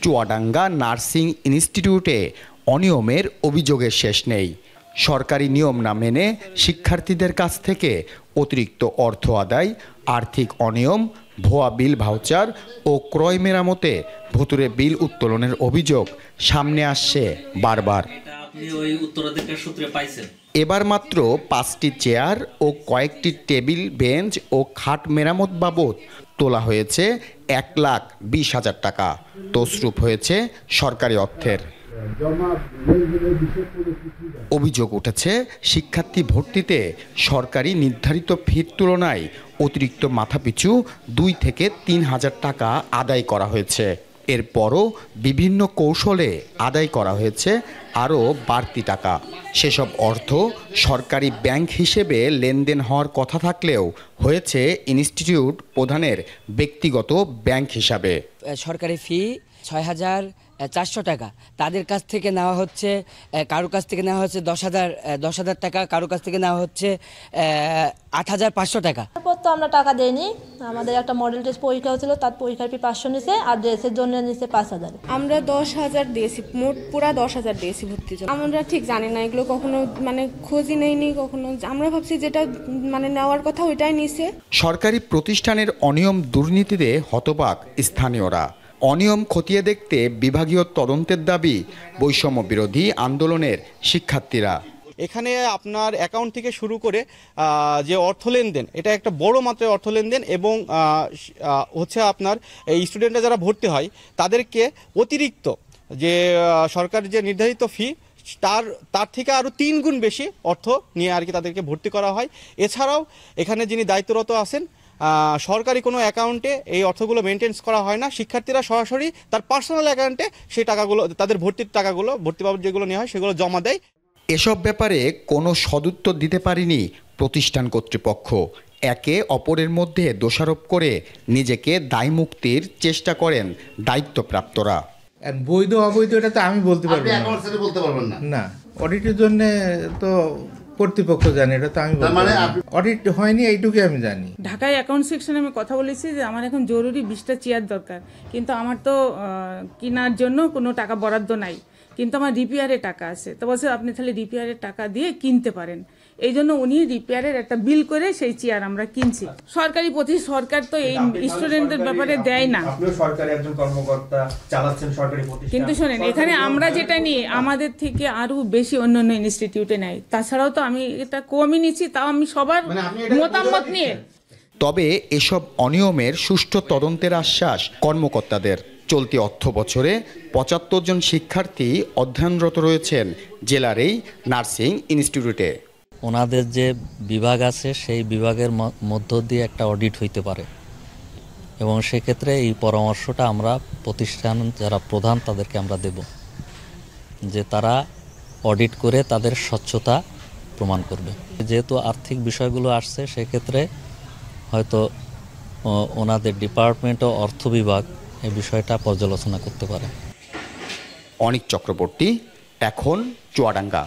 Chuadanga nursing ইনস্টিটিউটে অনিয়মের অভিযোগের শেষ নেই। সরকারি নিয়ম না মেনে শিক্ষার্থীদের কাছ থেকে অতিরিক্ত অর্থ আদায়, আর্থিক অনিয়ম, ভুয়া বিল ভাউচার ও ক্রয় মেরামতে ভুতুরে বিল উত্তোলনের অভিযোগ সামনে আসছে বারবার। এবার মাত্র 5টি চেয়ার ও কয়েকটি টেবিল, বেঞ্চ ও খাট মেরামত বাবদ তোলা হয়েছে 1,20,000 টাকা। তছরূপ হয়েছে সরকারি অর্থের। অভিযোগ উঠেছে শিক্ষার্থী ভর্তিতে সরকারি নির্ধারিত ফির তুলনায় অতিরিক্ত মাথাপিছু 2 থেকে 3,000 টাকা আদায় করা হয়েছে। এরপরও বিভিন্ন কৌশলে আদায় করা হয়েছে আরও বাড়তি টাকা। সেসব অর্থ সরকারি ব্যাংক হিসেবে লেনদেন হওয়ার কথা থাকলেও হয়েছে ইনস্টিটিউট প্রধানের ব্যক্তিগত ব্যাংক হিসাবে। সরকারি ফি 6,400 টাকা, তাদের কাছ থেকে নেওয়া হচ্ছে, কারোর কাছ থেকে নেওয়া হচ্ছে 10,000 টাকা, কারোর কাছ থেকে নেওয়া হচ্ছে 8,500 টাকা। তো আমরা টাকা দেইনি, আমাদের একটা মডেল টেস্ট পরীক্ষা হয়েছিল, তার পরীক্ষার ফি 500 নিছে আর ড্রেসের জন্য নিছে 5,000। আমরা 10,000 দিয়েছি, মোট পুরা 10,000 দিয়েছি ভর্তির জন্য। আমরা ঠিক জানি না, এগুলো কখনো খোঁজই নেইনি কখনো। আমরা ভাবছি যেটা নেওয়ার কথা ওইটাই নিছে। সরকারি প্রতিষ্ঠানের অনিয়ম দুর্নীতিতে হতবাক স্থানীয়রা। অনিয়ম খতিয়ে দেখতে বিভাগীয় তদন্তের দাবি বৈষম্য বিরোধী আন্দোলনের শিক্ষার্থীরা। এখানে আপনার অ্যাকাউন্ট থেকে শুরু করে যে অর্থ লেনদেন, এটা একটা বড় মাত্রায় অর্থ লেনদেন, এবং হচ্ছে আপনার এই স্টুডেন্টরা যারা ভর্তি হয় তাদেরকে অতিরিক্ত যে সরকার যে নির্ধারিত ফি তার থেকে আরও 3 গুণ বেশি অর্থ নিয়ে আর কি তাদেরকে ভর্তি করা হয়। এছাড়াও এখানে যিনি দায়িত্বরত আছেন, সরকারি কোনো অ্যাকাউন্টে এই অর্থগুলো মেনটেন্স করা হয় না। শিক্ষার্থীরা সরাসরি তার পার্সোনাল অ্যাকাউন্টে সেই টাকাগুলো, তাদের ভর্তির টাকাগুলো, ভর্তি বাবদ যেগুলো নেওয়া হয় সেগুলো জমা দেয়। এসব ব্যাপারে কোনো সদুত্তর দিতে পারেনি প্রতিষ্ঠান কর্তৃপক্ষ। একে অপরের মধ্যে দোষারোপ করে নিজেকে দায়মুক্তির চেষ্টা করেন দায়িত্বপ্রাপ্তরা। বৈধ অবৈধ এটা তো আমি বলতে পারবো না। না, অডিটের জন্য তো কর্তৃপক্ষ জানে, এটা তো আমি অডিট হয়নি এইটুকু আমি জানি। ঢাকায় অ্যাকাউন্ট সেকশনে আমি কথা বলেছি যে আমার এখন জরুরি 20টা চেয়ার দরকার, কিন্তু আমার তো কেনার জন্য কোনো টাকা বরাদ্দ নাই, কিন্তু আমার রিপেয়ারের টাকা আছে। তো বলছে আপনি তাহলে রিপেয়ারের টাকা দিয়ে কিনতে পারেন। এই জন্য উনি রিপেয়ারের একটা বিল করে সেই চেয়ার আমরা কিনছি। সরকারি সরকার তো এই স্টুডেন্টদের ব্যাপারে দেয় না। কিন্তু শোনেন, এখানে আমরা যেটা নিই আমাদের থেকে আরো বেশি অন্যান্য ইনস্টিটিউটে নেয়। তাছাড়াও তো আমি এটা কমই নিচ্ছি, তাও আমি সবার মতামত নিয়ে। তবে এসব অনিয়মের সুষ্ঠু তদন্তের আশ্বাস কর্মকর্তাদের। চলতি অর্থ বছরে 75 জন শিক্ষার্থী অধ্যয়নরত রয়েছেন জেলার এই নার্সিং ইনস্টিটিউটে। ওনাদের যে বিভাগ আছে সেই বিভাগের মধ্য দিয়ে একটা অডিট হইতে পারে, এবং সেক্ষেত্রে এই পরামর্শটা আমরা প্রতিষ্ঠান যারা প্রধান তাদেরকে আমরা দেব, যে তারা অডিট করে তাদের স্বচ্ছতা প্রমাণ করবে। যেহেতু আর্থিক বিষয়গুলো আসছে, সেক্ষেত্রে হয়তো ওনাদের ডিপার্টমেন্ট ও অর্থ বিভাগ এই বিষয়টা পর্যালোচনা করতে পারে। অনিক চক্রবর্তী, এখন চুয়াডাঙ্গা।